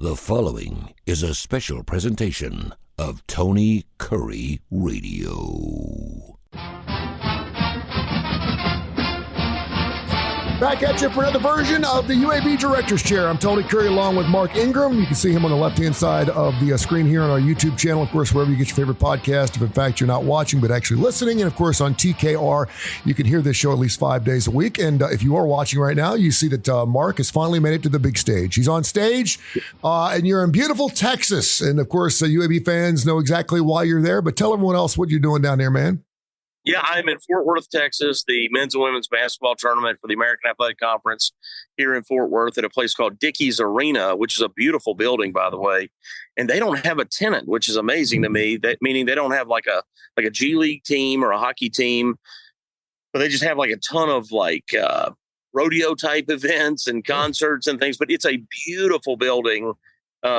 The following is a special presentation of Tony Kurre Radio. Back at you for another version of the UAB Director's Chair. I'm Tony Kurre along with Mark Ingram. You can see him on the left-hand side of the screen here on our YouTube channel, of course, wherever you get your favorite podcast, if in fact you're not watching but actually listening. And of course on TKR, you can hear this show at least 5 days a week. And if you are watching right now, you see that Mark has finally made it to the big stage. He's on stage and you're in beautiful Texas. And of course, UAB fans know exactly why you're there, but tell everyone else what you're doing down there, man. Yeah, I'm in Fort Worth, Texas, the men's and women's basketball tournament for the American Athletic Conference here in Fort Worth at a place called Dickey's Arena, which is a beautiful building, by the way. And they don't have a tenant, which is amazing to me. That meaning they don't have like a G League team or a hockey team, but they just have like a ton of rodeo type events and concerts and things. But it's a beautiful building.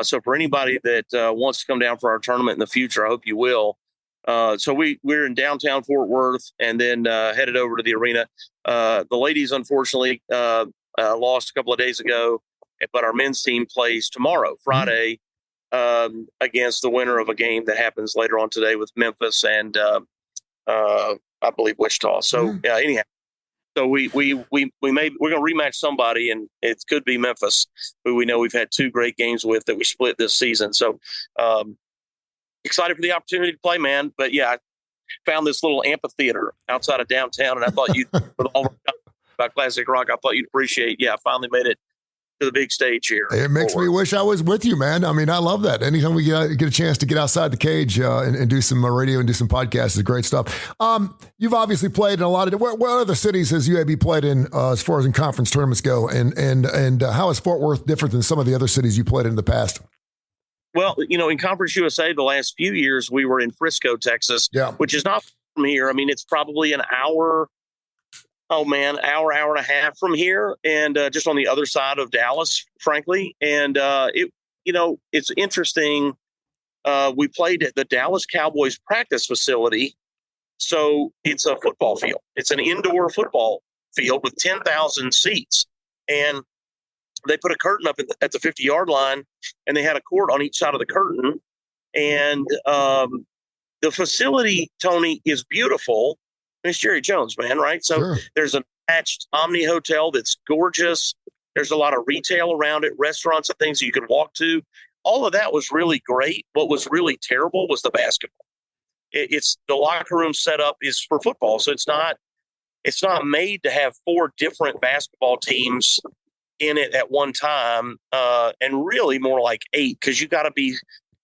So for anybody that wants to come down for our tournament in the future, I hope you will. So we're in downtown Fort Worth and then headed over to the arena. The ladies, unfortunately, lost a couple of days ago, but our men's team plays tomorrow, Friday, against the winner of a game that happens later on today with Memphis and I believe Wichita. So anyhow, so we're going to rematch somebody, and it could be Memphis, who we know we've had two great games with that we split this season. So excited for the opportunity to play, man. But yeah, I found this little amphitheater outside of downtown, and I thought with all about classic rock, I thought you'd appreciate. Yeah, I finally made it to the big stage here. It makes me wish I was with you, man. I mean, I love that. Anytime we get a chance to get outside the cage and do some radio and do some podcasts is great stuff. You've obviously played in a lot of what other cities has UAB played in as far as in conference tournaments go, and how is Fort Worth different than some of the other cities you played in the past? Well, in Conference USA, the last few years, we were in Frisco, Texas, which is not from here. I mean, it's probably an hour and a half from here, and just on the other side of Dallas, frankly. And it's interesting. We played at the Dallas Cowboys practice facility. So it's a football field. It's an indoor football field with 10,000 seats. And they put a curtain up at the 50-yard line, and they had a court on each side of the curtain. And the facility, Tony, is beautiful. It's Jerry Jones, man, right? So sure. There's an attached Omni Hotel that's gorgeous. There's a lot of retail around it, restaurants and things that you can walk to. All of that was really great. What was really terrible was the basketball. It's the locker room setup is for football, so it's not made to have four different basketball teams in it at one time, and really more like eight, because you got to be,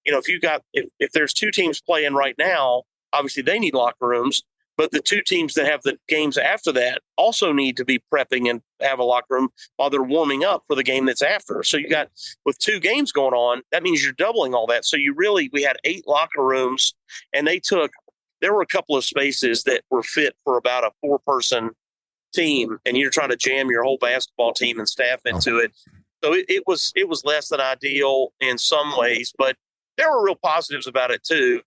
if there's two teams playing right now, obviously they need locker rooms, but the two teams that have the games after that also need to be prepping and have a locker room while they're warming up for the game that's after. So you got, with two games going on, that means you're doubling all that. So we had 8 locker rooms, and there were a couple of spaces that were fit for about a 4-person team, and you're trying to jam your whole basketball team and staff into it. So it was less than ideal in some ways, but there were real positives about it too.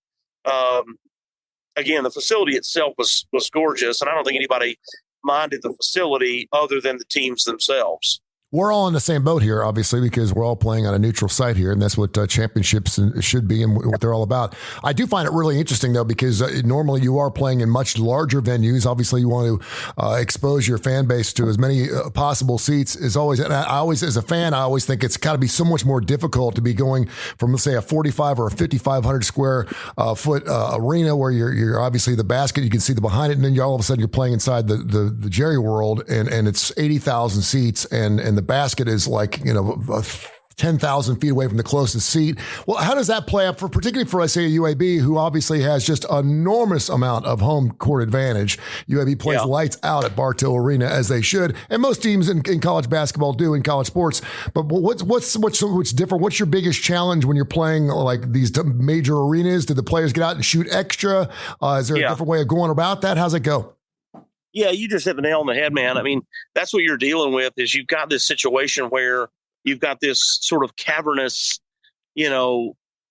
Again, the facility itself was gorgeous, and I don't think anybody minded the facility other than the teams themselves. We're all in the same boat here, obviously, because we're all playing on a neutral site here, and that's what championships should be and what they're all about. I do find it really interesting, though, because normally you are playing in much larger venues. Obviously, you want to expose your fan base to as many possible seats as always. And I always, as a fan, I always think it's got to be so much more difficult to be going from, let's say, a 45 or a 5,500 square foot arena where you're obviously the basket, you can see the behind it, and then all of a sudden you're playing inside the Jerry World, and it's 80,000 seats, and the basket is 10,000 feet away from the closest seat. Well, how does that play up particularly for, I say, UAB, who obviously has just enormous amount of home court advantage? UAB plays lights out at Bartow Arena, as they should, and most teams in college basketball do in college sports. But what's different? What's your biggest challenge when you're playing like these major arenas? Do the players get out and shoot extra? Is there a different way of going about that? How's it go? Yeah, you just hit the nail on the head, man. I mean, that's what you're dealing with, is you've got this situation where you've got this sort of cavernous,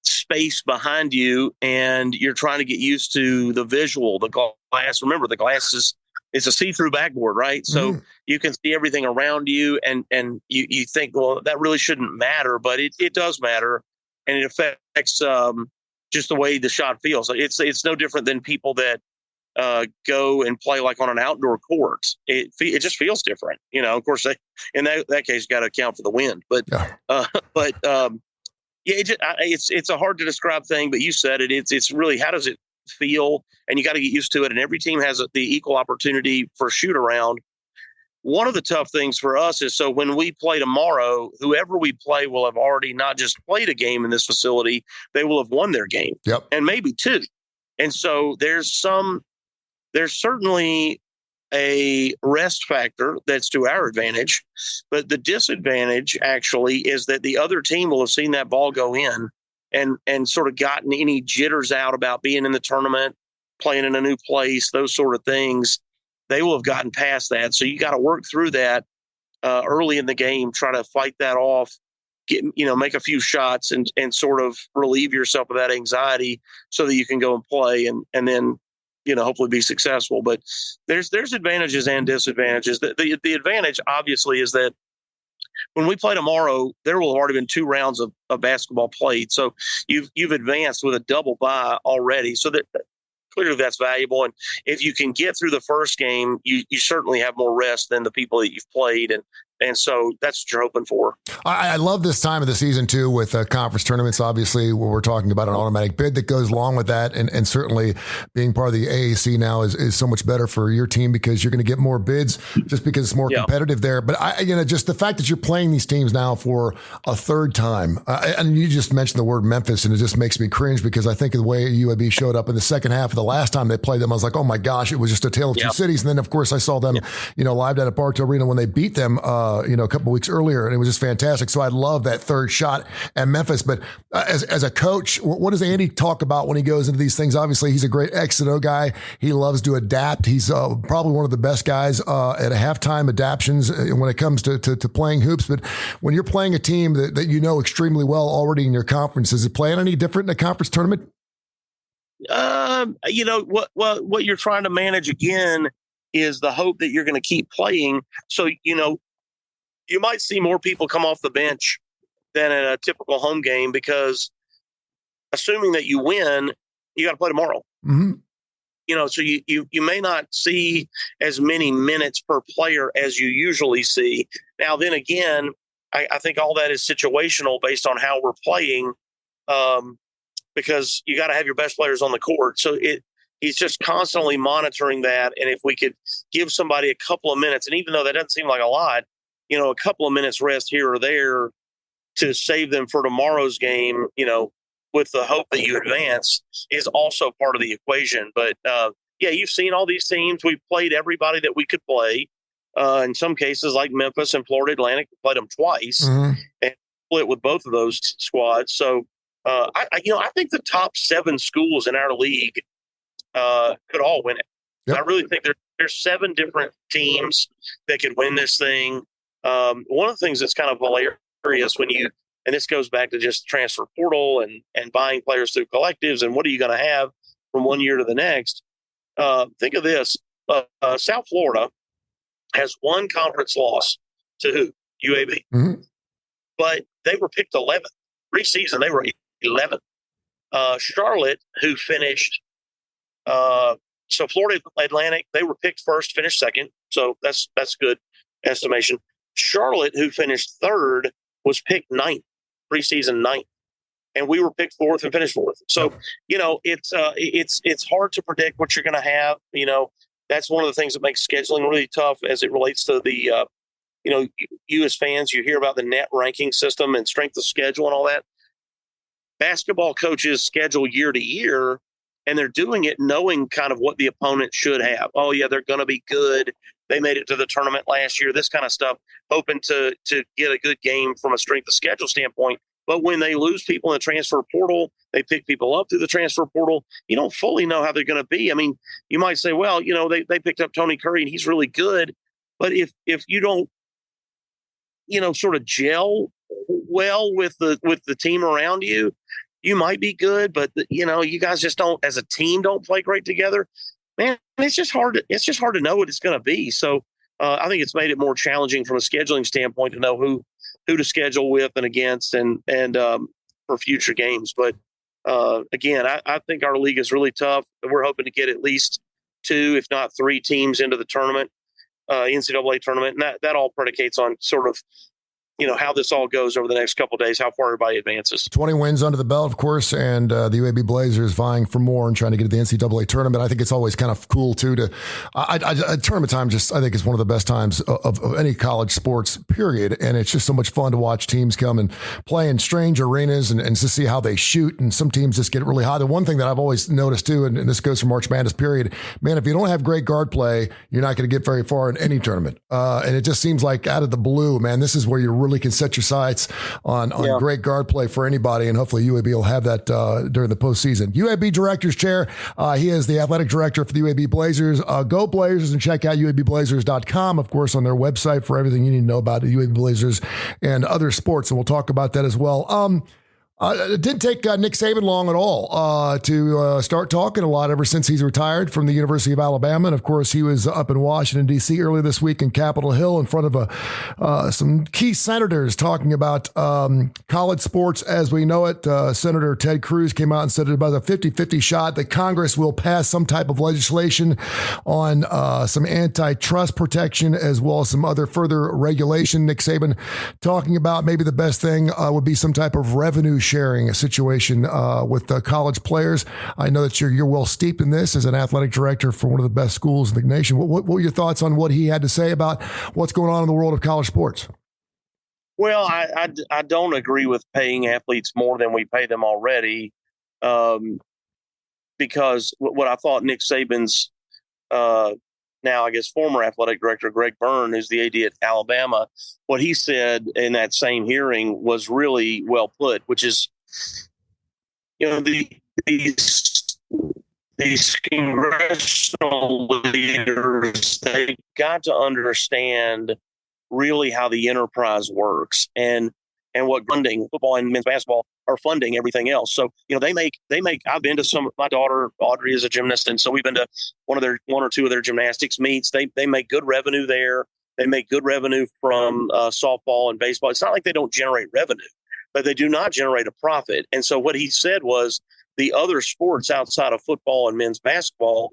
space behind you, and you're trying to get used to the visual, the glass. Remember, the glass is it's a see-through backboard, right? So you can see everything around you, and you think, well, that really shouldn't matter, but it does matter, and it affects just the way the shot feels. It's no different than people that go and play like on an outdoor court. It just feels different, Of course, in that case, you got to account for the wind, but it's a hard to describe thing. But you said it. It's really, how does it feel? And you got to get used to it. And every team has the equal opportunity for shoot around. One of the tough things for us is, so when we play tomorrow, whoever we play will have already not just played a game in this facility, they will have won their game, and maybe two. And so there's certainly a rest factor that's to our advantage, but the disadvantage actually is that the other team will have seen that ball go in and sort of gotten any jitters out about being in the tournament, playing in a new place, those sort of things. They will have gotten past that. So you got to work through that early in the game, try to fight that off, make a few shots and sort of relieve yourself of that anxiety so that you can go and play and then, hopefully be successful. But there's advantages and disadvantages. The advantage, obviously, is that when we play tomorrow, there will have already been 2 rounds of basketball played. So you've advanced with a double bye already. So that clearly that's valuable. And if you can get through the first game, you certainly have more rest than the people that you've played. And so that's what you're hoping for. I love this time of the season, too, with conference tournaments, obviously, where we're talking about an automatic bid that goes along with that. And certainly being part of the AAC now is so much better for your team because you're going to get more bids just because it's more competitive there. But, just the fact that you're playing these teams now for a third time, and you just mentioned the word Memphis, and it just makes me cringe because I think of the way UAB showed up in the second half of the last time they played them. I was like, oh, my gosh, it was just a tale of two cities. And then, of course, I saw them, live down at Bartow Arena when they beat them, a couple of weeks earlier, and it was just fantastic. So I love that third shot at Memphis. But as a coach, what does Andy talk about when he goes into these things? Obviously, he's a great X&O guy. He loves to adapt. He's probably one of the best guys at a halftime adaptions when it comes to playing hoops. But when you're playing a team that you know extremely well already in your conference, is it playing any different in a conference tournament? What you're trying to manage again is the hope that you're going to keep playing. So, you might see more people come off the bench than in a typical home game because assuming that you win, you got to play tomorrow. Mm-hmm. So you may not see as many minutes per player as you usually see. Now, then again, I think all that is situational based on how we're playing because you got to have your best players on the court. So he's just constantly monitoring that. And if we could give somebody a couple of minutes, and even though that doesn't seem like a lot, a couple of minutes rest here or there to save them for tomorrow's game, with the hope that you advance is also part of the equation. But you've seen all these teams. We've played everybody that we could play. In some cases, like Memphis and Florida Atlantic, we played them twice and split with both of those squads. So, I think the top 7 schools in our league could all win it. Yep. I really think there's 7 different teams that could win this thing. One of the things that's kind of hilarious and this goes back to just transfer portal and buying players through collectives and what are you going to have from one year to the next? Think of this. South Florida has 1 conference loss to who? UAB. Mm-hmm. But they were picked 11th. Preseason, they were 11th. Charlotte, who finished so Florida Atlantic, they were picked first, finished second. So that's good estimation. Charlotte, who finished 3rd, was picked 9th, preseason 9th. And we were picked 4th and finished 4th. So, it's hard to predict what you're going to have. That's one of the things that makes scheduling really tough as it relates to the, you as fans, you hear about the net ranking system and strength of schedule and all that. Basketball coaches schedule year to year, and they're doing it knowing kind of what the opponent should have. Oh, yeah, they're going to be good. They made it to the tournament last year, this kind of stuff, hoping to get a good game from a strength of schedule standpoint. But when they lose people in the transfer portal, they pick people up through the transfer portal, you don't fully know how they're going to be. I mean, you might say, well, they picked up Tony Kurre and he's really good. But if you don't, sort of gel well with the team around you, you might be good. But, you guys just don't, as a team, don't play great together. man, it's just hard to know what it's going to be. So I think it's made it more challenging from a scheduling standpoint to know who to schedule with and against and for future games. But again, I think our league is really tough. We're hoping to get at least 2, if not 3 teams into the tournament, NCAA tournament. And that all predicates on sort of, how this all goes over the next couple of days, how far everybody advances. 20 wins under the belt, of course, and the UAB Blazers vying for more and trying to get to the NCAA tournament. I think it's always kind of cool, too, tournament time I think is one of the best times of any college sports, period. And it's just so much fun to watch teams come and play in strange arenas and to see how they shoot. And some teams just get really high. The one thing that I've always noticed, too, and this goes for March Madness, period, man, if you don't have great guard play, you're not going to get very far in any tournament. And it just seems like out of the blue, man, this is where you really can set your sights on great guard play for anybody, and hopefully UAB will have that during the postseason. UAB Director's Chair, he is the athletic director for the UAB Blazers. Go Blazers, and check out UABblazers.com, of course, on their website for everything you need to know about the UAB Blazers and other sports, and we'll talk about that as well. It didn't take Nick Saban long at all to start talking a lot ever since he's retired from the University of Alabama. And, of course, he was up in Washington, D.C. earlier this week in Capitol Hill in front of some key senators talking about college sports as we know it. Senator Ted Cruz came out and said it about a 50-50 shot that Congress will pass some type of legislation on some antitrust protection as well as some other further regulation. Nick Saban talking about maybe the best thing would be some type of revenue sharing a situation with college players. I know that you're well steeped in this as an athletic director for one of the best schools in the nation. What were your thoughts on what he had to say about what's going on in the world of college sports? Well, I don't agree with paying athletes more than we pay them already, because what I thought Nick Saban's now, I guess, former athletic director, Greg Byrne, who's the AD at Alabama, what he said in that same hearing was really well put, which is, these congressional leaders, they got to understand really how the enterprise works and what funding football and men's basketball are funding everything else. So, they make, I've been to my daughter, Audrey, is a gymnast. And so we've been to one or two of their gymnastics meets. They make good revenue there. They make good revenue from softball and baseball. It's not like they don't generate revenue, but they do not generate a profit. And so what he said was the other sports outside of football and men's basketball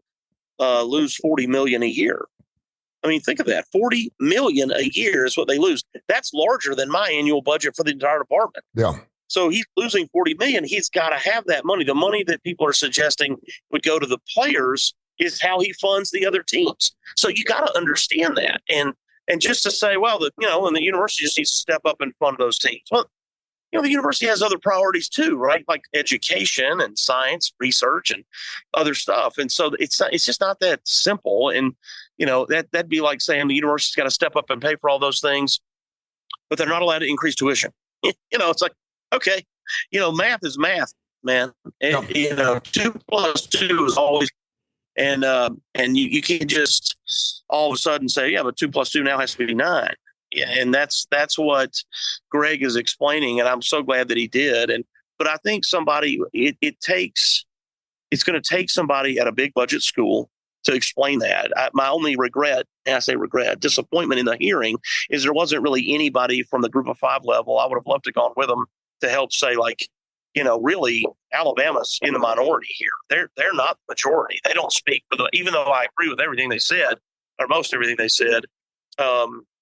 lose $40 million a year. I mean, think of that. $40 million a year is what they lose. That's larger than my annual budget for the entire department. Yeah. So he's losing $40 million. He's got to have that money. The money that people are suggesting would go to the players is how he funds the other teams. So you got to understand that. And just to say, well, and the university just needs to step up and fund those teams. Well, the university has other priorities too, right? Like education and science, research, and other stuff. And so it's just not that simple. And that'd be like saying the university's got to step up and pay for all those things, but they're not allowed to increase tuition. It's like, okay, math is math, man. And, 2 plus 2 is always, and you can't just all of a sudden say, yeah, but 2 plus 2 now has to be 9. Yeah, and that's what Greg is explaining, and I'm so glad that he did. But I think it's going to take somebody at a big budget school to explain that. My only regret, and I say regret, disappointment in the hearing is there wasn't really anybody from the Group of 5 level. I would have loved to gone with them to help say, like, really Alabama's in the minority here. They're not the majority. They don't speak for even though I agree with everything they said, or most everything they said.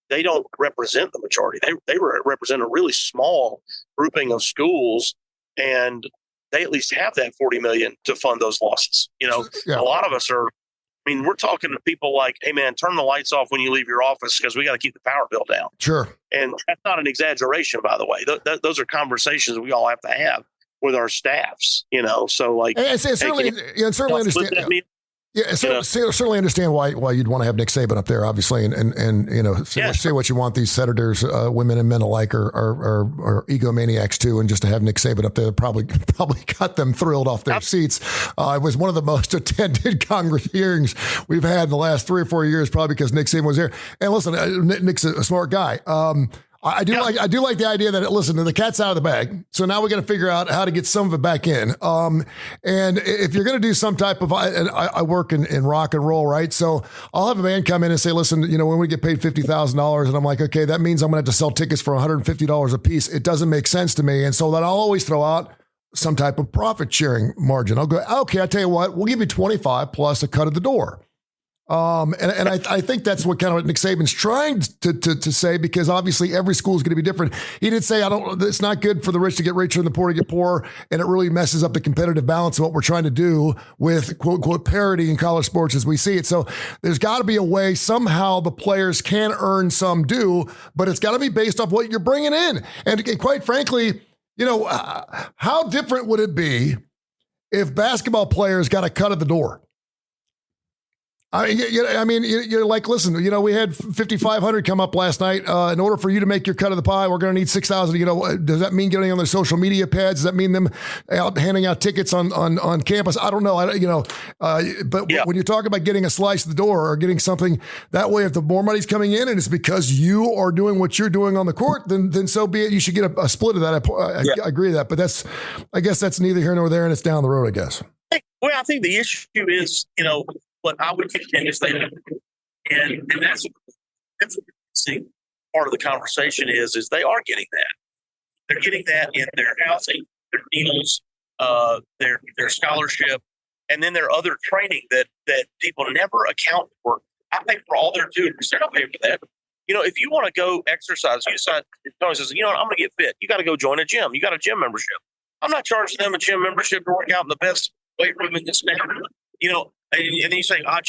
They don't represent the majority. They represent a really small grouping of schools, and they at least have that $40 million to fund those losses. Yeah. A lot of us are. I mean, we're talking to people like, "Hey, man, turn the lights off when you leave your office because we got to keep the power bill down." Sure, and that's not an exaggeration, by the way. Those are conversations we all have to have with our staffs. So like, and certainly understand. Yeah, certainly understand why you'd want to have Nick Saban up there, obviously, and say what you want. These senators, women and men alike, are egomaniacs too, and just to have Nick Saban up there probably got them thrilled off their seats. It was one of the most attended Congress hearings we've had in the last 3 or 4 years, probably because Nick Saban was there. And listen, Nick's a smart guy. I do like the idea that, listen, the cat's out of the bag. So now we got to figure out how to get some of it back in. And if you're going to do some type of, and I work in rock and roll, right? So I'll have a band come in and say, listen, when we get paid $50,000, and I'm like, okay, that means I'm going to have to sell tickets for $150 a piece. It doesn't make sense to me. And so then I'll always throw out some type of profit sharing margin. I'll go, okay, I tell you what, we'll give you 25 plus a cut at the door. I think that's what kind of Nick Saban's trying to say, because obviously every school is going to be different. He did say, it's not good for the rich to get richer and the poor to get poorer. And it really messes up the competitive balance of what we're trying to do with quote, unquote, parity in college sports as we see it. So there's got to be a way somehow the players can earn some due, but it's got to be based off what you're bringing in. And quite frankly, how different would it be if basketball players got a cut at the door? You're like, listen, we had 5,500 come up last night. In order for you to make your cut of the pie, we're going to need 6,000. Does that mean getting on their social media pads? Does that mean them handing out tickets on campus? I don't know. When you talk about getting a slice of the door or getting something that way, if the more money's coming in and it's because you are doing what you're doing on the court, then so be it. You should get a split of that. I agree with that, but I guess that's neither here nor there, and it's down the road, I guess. Well, I think the issue is, what I would contend is and that's the part of the conversation is they are getting that. They're getting that in their housing, their meals, their scholarship, and then their other training that people never account for. I pay for all their tutors. They're not paying for that. If you want to go exercise, you decide, Tony says, I'm going to get fit. You got to go join a gym. You got a gym membership. I'm not charging them a gym membership to work out in the best weight room in this neighborhood. And then you say, I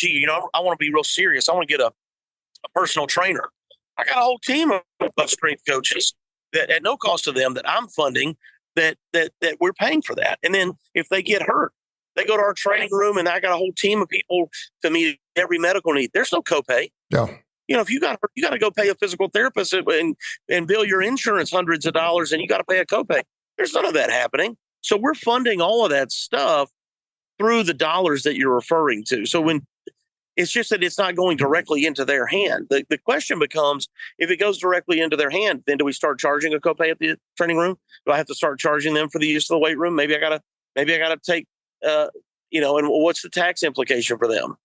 want to be real serious. I want to get a personal trainer. I got a whole team of strength coaches that at no cost to them that I'm funding that we're paying for that. And then if they get hurt, they go to our training room and I got a whole team of people to meet every medical need. There's no copay. Yeah. If you got hurt, you got to go pay a physical therapist and bill your insurance hundreds of dollars and you got to pay a copay. There's none of that happening. So we're funding all of that stuff through the dollars that you're referring to. So when it's just that it's not going directly into their hand, the question becomes, if it goes directly into their hand, then do we start charging a copay at the training room? Do I have to start charging them for the use of the weight room? Maybe I gotta take, and what's the tax implication for them?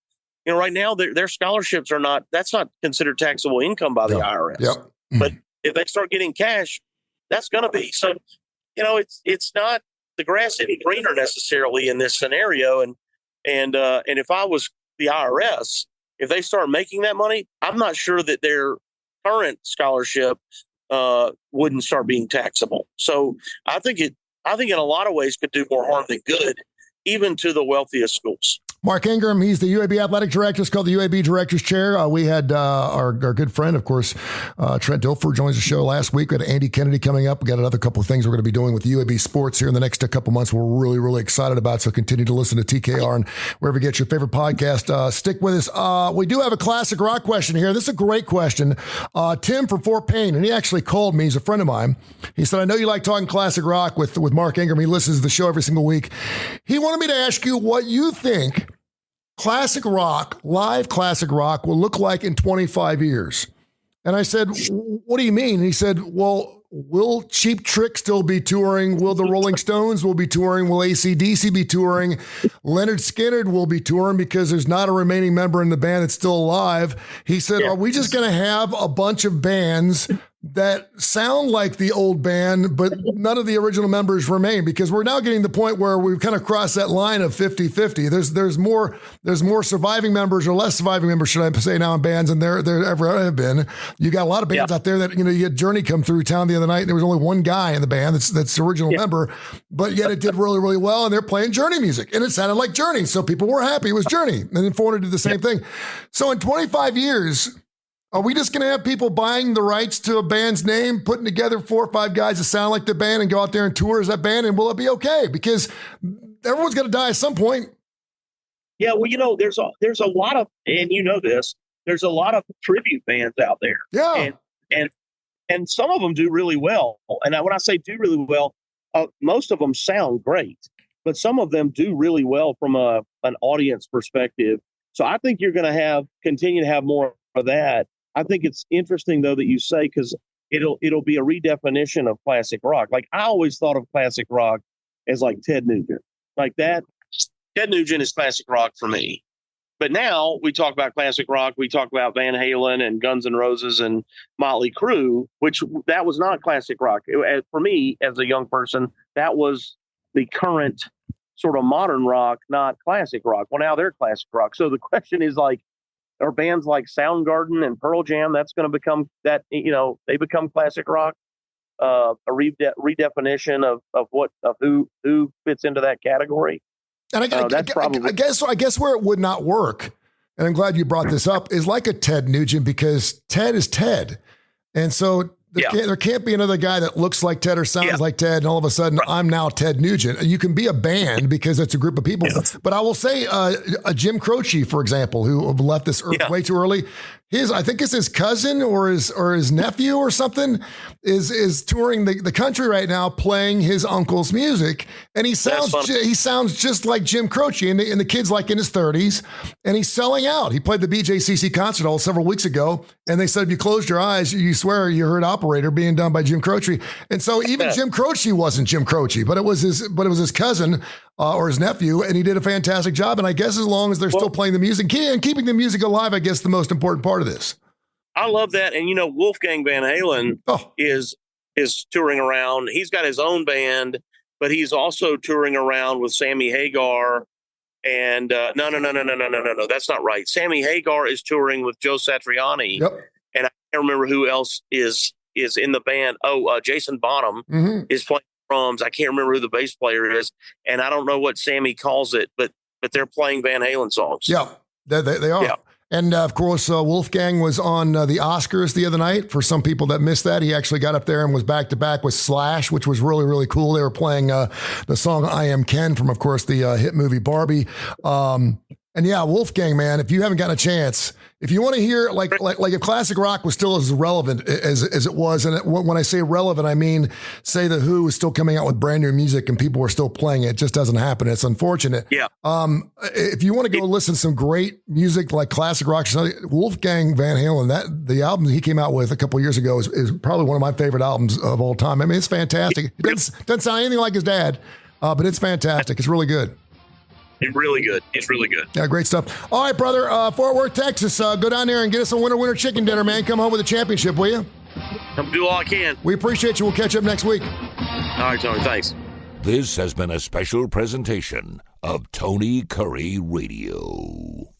Right now their scholarships that's not considered taxable income by the IRS. Yep. But if they start getting cash, that's going to be. So, it's not the grass isn't greener necessarily in this scenario. And if I was the IRS, if they start making that money, I'm not sure that their current scholarship wouldn't start being taxable. So I think in a lot of ways could do more harm than good, even to the wealthiest schools. Mark Ingram, he's the UAB athletic director. It's called the UAB Director's Chair. We had our good friend, of course, Trent Dilfer joins the show last week. We had Andy Kennedy coming up. We got another couple of things we're going to be doing with UAB sports here in the next couple months. We're really, really excited about. So continue to listen to TKR and wherever you get your favorite podcast. Stick with us. We do have a classic rock question here. This is a great question. Tim from Fort Payne, and he actually called me. He's a friend of mine. He said, I know you like talking classic rock with Mark Ingram. He listens to the show every single week. He wanted me to ask you what you think live classic rock will look like in 25 years. And I said, what do you mean? And he said, well, will Cheap Trick still be touring? Will the Rolling Stones will be touring? Will AC/DC be touring? Leonard Skinner will be touring because there's not a remaining member in the band that's still alive. He said, Are we just going to have a bunch of bands that sound like the old band, but none of the original members remain? Because we're now getting to the point where we've kind of crossed that line of 50-50. There's more surviving members or less surviving members, should I say, now in bands than there ever have been. You got a lot of bands out there that, you had Journey come through town the other night and there was only one guy in the band that's the original member, but yet it did really, really well and they're playing Journey music and it sounded like Journey. So people were happy it was Journey. And then 400 did the same thing. So in 25 years, are we just going to have people buying the rights to a band's name, putting together 4 or 5 guys that sound like the band and go out there and tour as that band? And will it be okay? Because everyone's going to die at some point. Yeah, well, there's a lot of, and there's a lot of tribute bands out there. Yeah. And some of them do really well. And when I say do really well, most of them sound great, but some of them do really well from an audience perspective. So I think you're going to continue to have more of that. I think it's interesting, though, that you say, because it'll be a redefinition of classic rock. Like I always thought of classic rock as like Ted Nugent, like that. Ted Nugent is classic rock for me. But now we talk about classic rock. We talk about Van Halen and Guns N' Roses and Motley Crue, which that was not classic rock. For me, as a young person, that was the current sort of modern rock, not classic rock. Well, now they're classic rock. So the question is like, are bands like Soundgarden and Pearl Jam, that's going to become that, they become classic rock, a redefinition of who fits into that category. And I guess where it would not work, and I'm glad you brought this up, is like a Ted Nugent, because Ted is Ted. And so there can't be another guy that looks like Ted or sounds like Ted, and all of a sudden I'm now Ted Nugent. You can be a band because it's a group of people. Yes. But I will say a Jim Croce, for example, who left this earth way too early. I think it's his cousin or his nephew or something is touring the country right now, playing his uncle's music, and he sounds just like Jim Croce, and the kid's like in his 30s, and he's selling out. He played the BJCC concert hall several weeks ago, and they said if you closed your eyes, you swear you heard Operator being done by Jim Croce. And so even Jim Croce wasn't Jim Croce, but it was his cousin or his nephew, and he did a fantastic job. And I guess as long as they're still playing the music and keeping the music alive, I guess the most important part of this. I love that. And, Wolfgang Van Halen is touring around. He's got his own band, but he's also touring around with Sammy Hagar. And no, that's not right. Sammy Hagar is touring with Joe Satriani. Yep. And I can't remember who else is in the band. Jason Bonham is playing drums. I can't remember who the bass player is. And I don't know what Sammy calls it, but they're playing Van Halen songs. Yeah, they are. Yeah. And of course, Wolfgang was on the Oscars the other night. For some people that missed that, he actually got up there and was back to back with Slash, which was really, really cool. They were playing the song I Am Ken from, of course, the hit movie Barbie. And yeah, Wolfgang, man, if you haven't gotten a chance, if you want to hear like if classic rock was still as relevant as it was, and when I say relevant, I mean, say the Who was still coming out with brand new music and people were still playing it. It just doesn't happen. It's unfortunate. Yeah. If you want to go listen to some great music like classic rock, Wolfgang Van Halen, the album he came out with a couple of years ago is probably one of my favorite albums of all time. I mean, it's fantastic. It doesn't sound anything like his dad, but it's fantastic. It's really good. It's really good. It's really good. Yeah, great stuff. All right, brother. Fort Worth, Texas. Go down there and get us a winner chicken dinner, man. Come home with a championship, will you? I'll do all I can. We appreciate you. We'll catch up next week. All right, Tony. Thanks. This has been a special presentation of Tony Curry Radio.